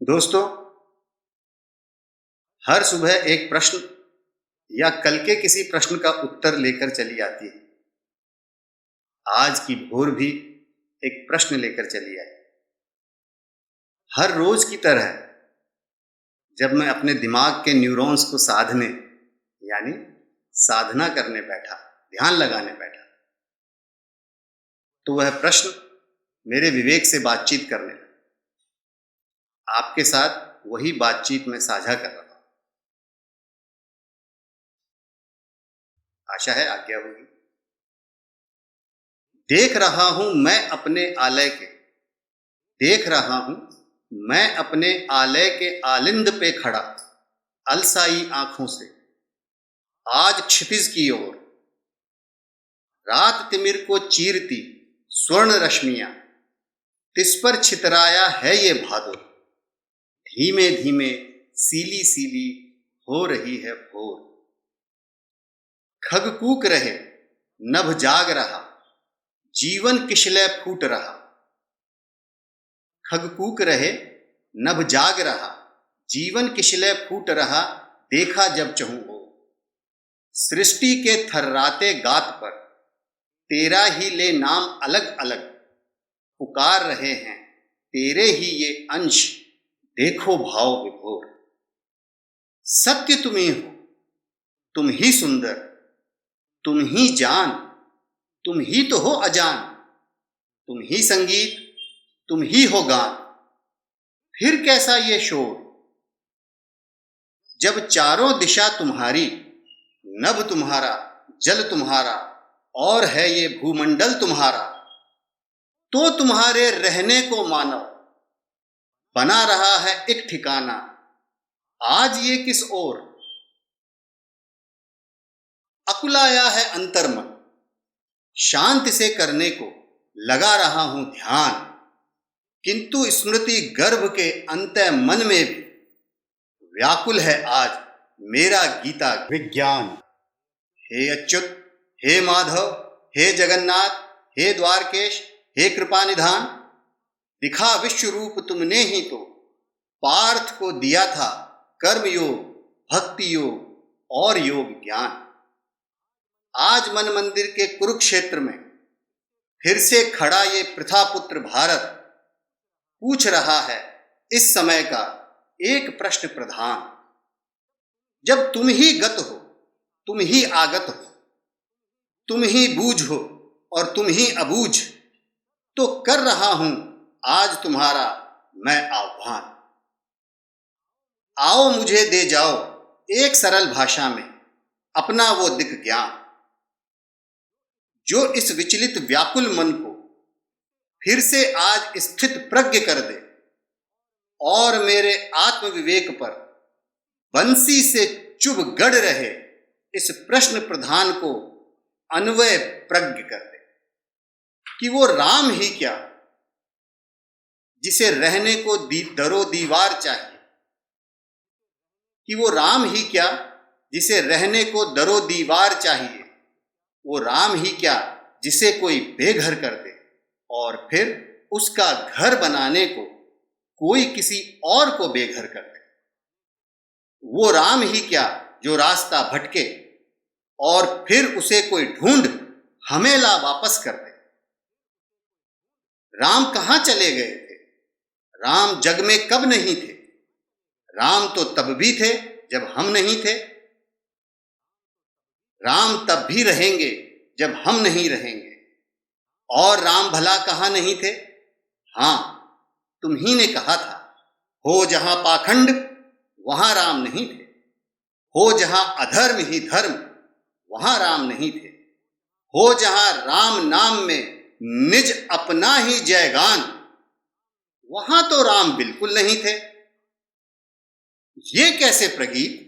दोस्तों, हर सुबह एक प्रश्न या कल के किसी प्रश्न का उत्तर लेकर चली आती है। आज की भोर भी एक प्रश्न लेकर चली आई। हर रोज की तरह जब मैं अपने दिमाग के न्यूरॉन्स को साधने यानी साधना करने बैठा, ध्यान लगाने बैठा, तो वह प्रश्न मेरे विवेक से बातचीत करने लगा। आपके साथ वही बातचीत मैं साझा कर रहा हूं। आशा है आज्ञा होगी। देख रहा हूं मैं अपने आलय के आलिंद पे खड़ा, अलसाई आंखों से आज क्षितिज की ओर। रात तिमिर को चीरती स्वर्ण रश्मियां, तिस पर छितराया है ये भादुर। धीमे धीमे सीली सीली हो रही है भोर। खग कूक रहे नभ जाग रहा, जीवन किशलय फूट रहा। खग कूक रहे नभ जाग रहा, जीवन किशलय फूट रहा। देखा जब चहूं हो सृष्टि के थर्राते गात पर, तेरा ही ले नाम अलग अलग पुकार रहे हैं। तेरे ही ये अंश देखो भाव विभोर। सत्य तुम ही हो, तुम ही सुंदर, तुम ही जान, तुम ही तो हो अजान। तुम ही संगीत, तुम ही हो गान, फिर कैसा ये शोर। जब चारों दिशा तुम्हारी, नभ तुम्हारा, जल तुम्हारा और है ये भूमंडल तुम्हारा, तो तुम्हारे रहने को मानव बना रहा है एक ठिकाना। आज ये किस ओर अकुलाया है अंतर्मन, शांत से करने को लगा रहा हूं ध्यान। किंतु स्मृति गर्भ के अंतः मन में भी व्याकुल है आज मेरा गीता विज्ञान। हे अच्युत, हे माधव, हे जगन्नाथ, हे द्वारकेश, हे कृपा निधान। दिखा विश्व रूप तुमने ही तो पार्थ को दिया था कर्म योग, भक्ति योग और योग ज्ञान। आज मन मंदिर के कुरुक्षेत्र में फिर से खड़ा ये पृथापुत्र भारत पूछ रहा है इस समय का एक प्रश्न प्रधान। जब तुम ही गत हो, तुम ही आगत हो, तुम ही बूझ हो और तुम ही अबूझ, तो कर रहा हूं आज तुम्हारा मैं आह्वान। आओ मुझे दे जाओ एक सरल भाषा में अपना वो दिक ज्ञान, जो इस विचलित व्याकुल मन को फिर से आज स्थित प्रज्ञ कर दे और मेरे आत्म विवेक पर बंसी से चुभ गढ़ रहे इस प्रश्न प्रधान को अन्वय प्रज्ञ कर दे कि वो राम ही क्या जिसे रहने को दरो दीवार चाहिए, कि वो राम ही क्या जिसे रहने को दरो दीवार चाहिए। वो राम ही क्या जिसे कोई बेघर कर दे और फिर उसका घर बनाने को कोई किसी और को बेघर कर दे। वो राम ही क्या जो रास्ता भटके और फिर उसे कोई ढूंढ हमें ला वापस कर दे। राम कहां चले गए थे? राम जग में कब नहीं थे? राम तो तब भी थे जब हम नहीं थे। राम तब भी रहेंगे जब हम नहीं रहेंगे। और राम भला कहां नहीं थे? हां, तुम ही ने कहा था, हो जहां पाखंड वहां राम नहीं थे। हो जहां अधर्म ही धर्म वहां राम नहीं थे। हो जहां राम नाम में निज अपना ही जयगान, वहां तो राम बिल्कुल नहीं थे। ये कैसे प्रगीत?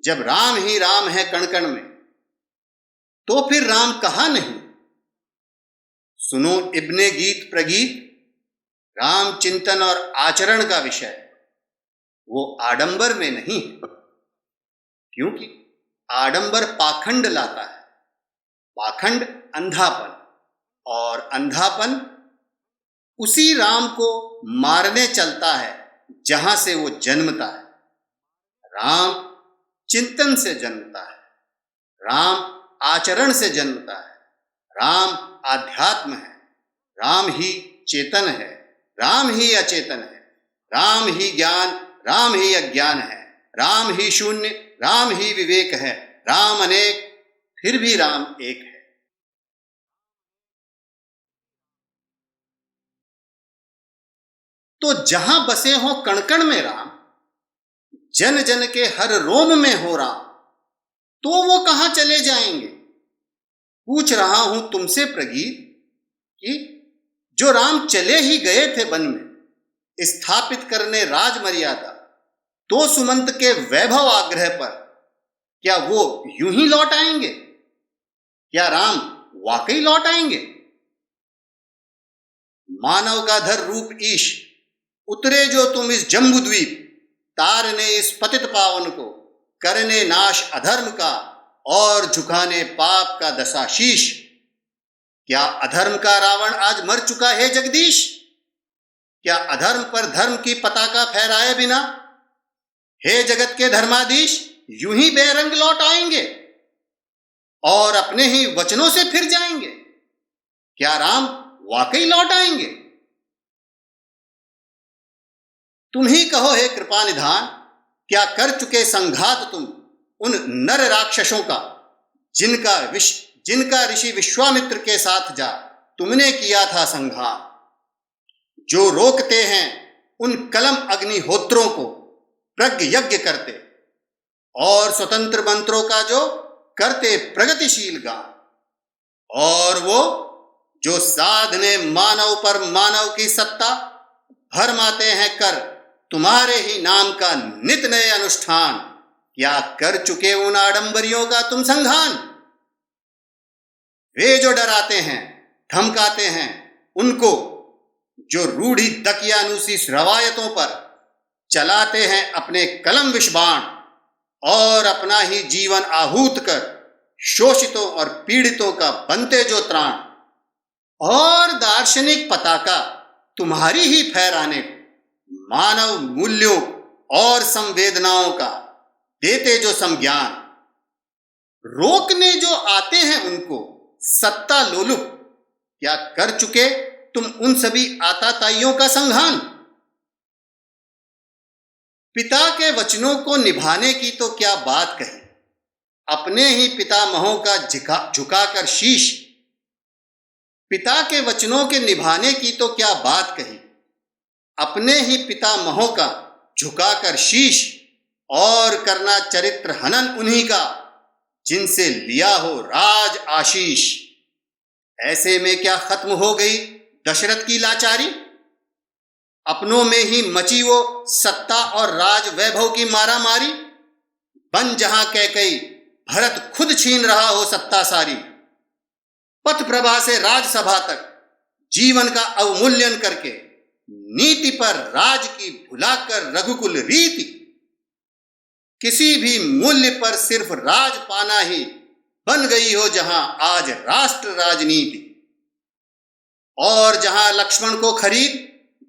जब राम ही राम है कण कण में, तो फिर राम कहां नहीं? सुनो इब्ने गीत प्रगीत, राम चिंतन और आचरण का विषय वो आडंबर में नहीं है, क्योंकि आडंबर पाखंड लाता है, पाखंड अंधापन, और अंधापन उसी राम को मारने चलता है जहां से वो जन्मता है। राम चिंतन से जन्मता है, राम आचरण से जन्मता है, राम आध्यात्म है, राम ही चेतन है, राम ही अचेतन है, राम ही ज्ञान, राम ही अज्ञान है, राम ही शून्य, राम ही विवेक है, राम अनेक फिर भी राम एक है। तो जहां बसे हो कण कण में राम, जन जन के हर रोम में हो राम, तो वो कहां चले जाएंगे? पूछ रहा हूं तुमसे प्रगीत कि जो राम चले ही गए थे वन में स्थापित करने राज मर्यादा, तो सुमंत के वैभव आग्रह पर क्या वो यूं ही लौट आएंगे? क्या राम वाकई लौट आएंगे? मानव का धर रूप ईश, उतरे जो तुम इस जम्बू द्वीप, तारने इस पतित पावन को, करने नाश अधर्म का और झुकाने पाप का दशाशीष। क्या अधर्म का रावण आज मर चुका है जगदीश? क्या अधर्म पर धर्म की पताका फहराए बिना हे जगत के धर्माधीश यूं ही बेरंग लौट आएंगे और अपने ही वचनों से फिर जाएंगे? क्या राम वाकई लौट आएंगे? तुम ही कहो हे कृपा निधान, क्या कर चुके संघात तुम उन नर राक्षसों का, जिनका ऋषि विश्वामित्र के साथ जा तुमने किया था संहार। जो रोकते हैं उन कलम अग्निहोत्रों को प्रज्ञ यज्ञ करते, और स्वतंत्र मंत्रों का जो करते प्रगतिशील गान, और वो जो साधने मानव पर मानव की सत्ता, भरमाते हैं कर तुम्हारे ही नाम का नित नए अनुष्ठान। क्या कर चुके उन आडंबरियों का तुम संघान? वे जो डराते हैं धमकाते हैं उनको, जो रूढ़ी दकियानुसी रवायतों पर चलाते हैं अपने कलम विषबाण, और अपना ही जीवन आहूत कर शोषितों और पीड़ितों का बनते जो त्राण, और दार्शनिक पताका तुम्हारी ही फहराने को, मानव मूल्यों और संवेदनाओं का देते जो संज्ञान, रोकने जो आते हैं उनको सत्ता लोलुप। क्या कर चुके तुम उन सभी आताताइयों का संघान? पिता के वचनों को निभाने की तो क्या बात कही, अपने ही पितामहों का झुकाकर शीश। पिता के वचनों के निभाने की तो क्या बात कही, अपने ही पितामहों का झुकाकर शीश, और करना चरित्र हनन उन्हीं का जिनसे लिया हो राज आशीष। ऐसे में क्या खत्म हो गई दशरथ की लाचारी? अपनों में ही मची वो सत्ता और राज वैभव की मारामारी। बन जहां कैकई भरत खुद छीन रहा हो सत्ता सारी, पथ प्रभा से राजसभा तक जीवन का अवमूल्यन करके, नीति पर राज की भुलाकर रघुकुल रीति। किसी भी मूल्य पर सिर्फ राज पाना ही बन गई हो जहां आज राष्ट्र राजनीति, और जहां लक्ष्मण को खरीद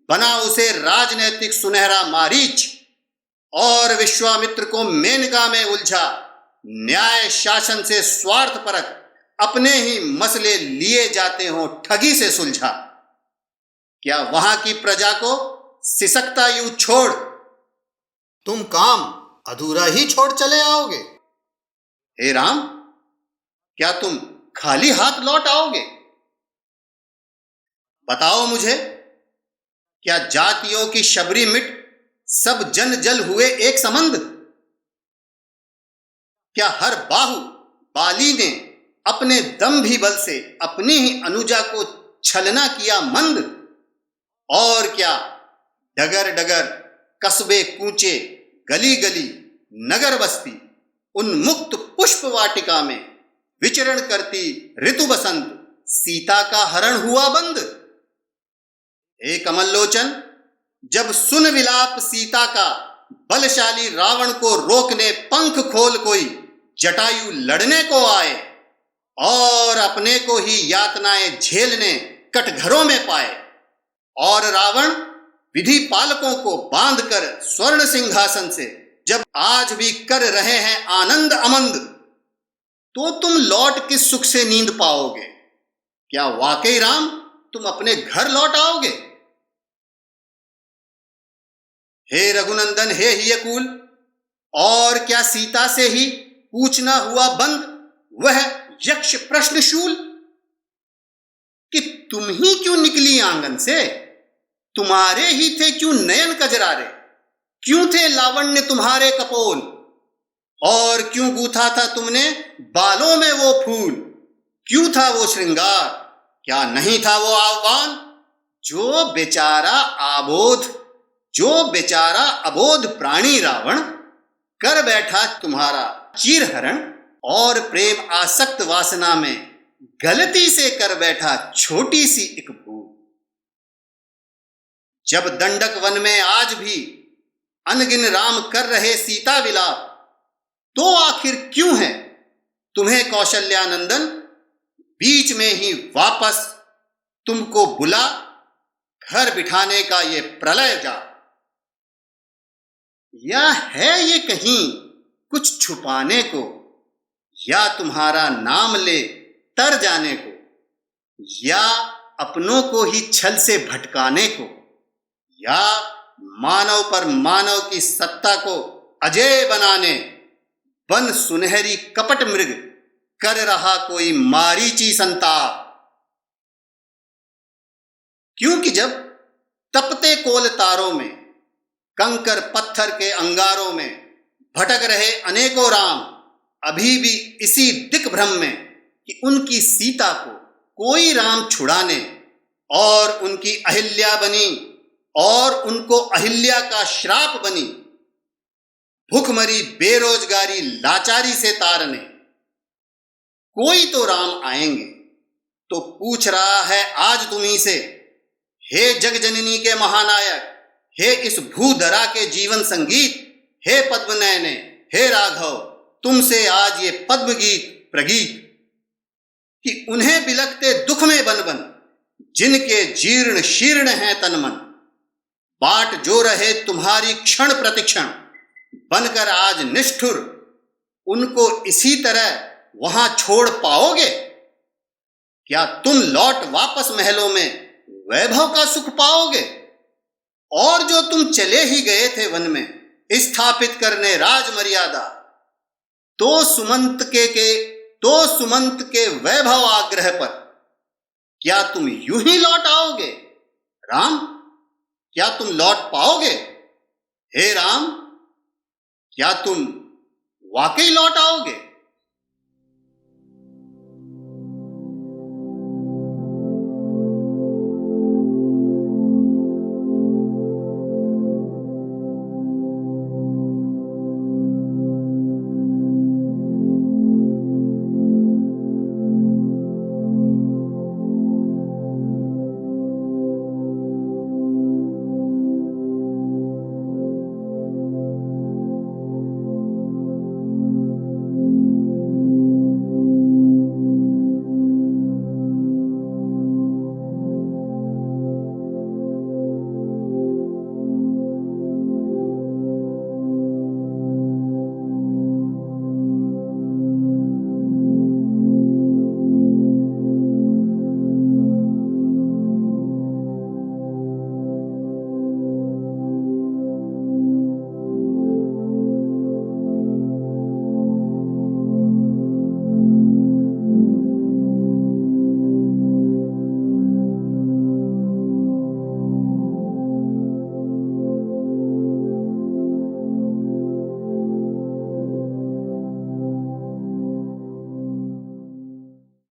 बना उसे राजनैतिक सुनहरा मारीच, और विश्वामित्र को मेनका में उलझा न्याय शासन से स्वार्थपरक अपने ही मसले लिए जाते हो ठगी से सुलझा। क्या वहां की प्रजा को सिसकता यूं छोड़ तुम काम अधूरा ही छोड़ चले आओगे? हे राम, क्या तुम खाली हाथ लौट आओगे? बताओ मुझे, क्या जातियों की शबरी मिट सब जन जल हुए एक समंद? क्या हर बाहु बाली ने अपने दम भी बल से अपनी ही अनुजा को छलना किया मंद? और क्या डगर डगर कस्बे कूचे गली गली नगर बस्ती उन्मुक्त पुष्प वाटिका में विचरण करती ऋतु बसंत सीता का हरण हुआ बंद? हे कमललोचन, जब सुन विलाप सीता का बलशाली रावण को रोकने पंख खोल कोई जटायु लड़ने को आए, और अपने को ही यातनाएं झेलने कटघरों में पाए, और रावण विधि पालकों को बांधकर स्वर्ण सिंहासन से जब आज भी कर रहे हैं आनंद अमंद, तो तुम लौट किस सुख से नींद पाओगे? क्या वाकई राम तुम अपने घर लौट आओगे? हे रघुनंदन, हे हियकुल, और क्या सीता से ही पूछना हुआ बंद वह यक्ष प्रश्नशूल कि तुम ही क्यों निकली आंगन से? तुम्हारे ही थे क्यों नयन कजरारे? क्यों थे लावण्य तुम्हारे कपोल? और क्यों गूथा था तुमने बालों में वो फूल? क्यों था वो श्रृंगार? क्या नहीं था वो आह्वान? जो बेचारा अबोध प्राणी रावण कर बैठा तुम्हारा चीरहरण, और प्रेम आसक्त वासना में गलती से कर बैठा छोटी सी एक भूल। जब दंडक वन में आज भी अनगिन राम कर रहे सीता विलाप, तो आखिर क्यों है तुम्हें कौशल्यानंदन बीच में ही वापस तुमको बुला घर बिठाने का ये प्रलय जा? या है ये कहीं कुछ छुपाने को, या तुम्हारा नाम ले तर जाने को, या अपनों को ही छल से भटकाने को, या मानव पर मानव की सत्ता को अजेय बनाने बन सुनहरी कपट मृग कर रहा कोई मारीची संताप? क्योंकि जब तपते कोल तारों में, कंकर पत्थर के अंगारों में भटक रहे अनेकों राम अभी भी इसी दिग्भ्रम में कि उनकी सीता को कोई राम छुड़ाने और उनकी अहिल्या बनी और उनको अहिल्या का श्राप बनी, भूखमरी बेरोजगारी लाचारी से तारने कोई तो राम आएंगे, तो पूछ रहा है आज तुम्ही से, हे जगजननी के महानायक, हे इस भूधरा के जीवन संगीत, हे पद्मनयने, हे राघव, तुमसे आज ये पद्म गीत प्रगीत कि उन्हें बिलखते दुख में बन बन जिनके जीर्ण शीर्ण हैं तन मन, बाट जो रहे तुम्हारी क्षण प्रतिक्षण बनकर आज निष्ठुर, उनको इसी तरह वहां छोड़ पाओगे? क्या तुम लौट वापस महलों में वैभव का सुख पाओगे? और जो तुम चले ही गए थे वन में स्थापित करने राज मर्यादा, तो सुमंत के वैभव आग्रह पर क्या तुम यूं ही लौट आओगे? राम, क्या तुम लौट पाओगे? हे राम, क्या तुम वाकई लौट आओगे?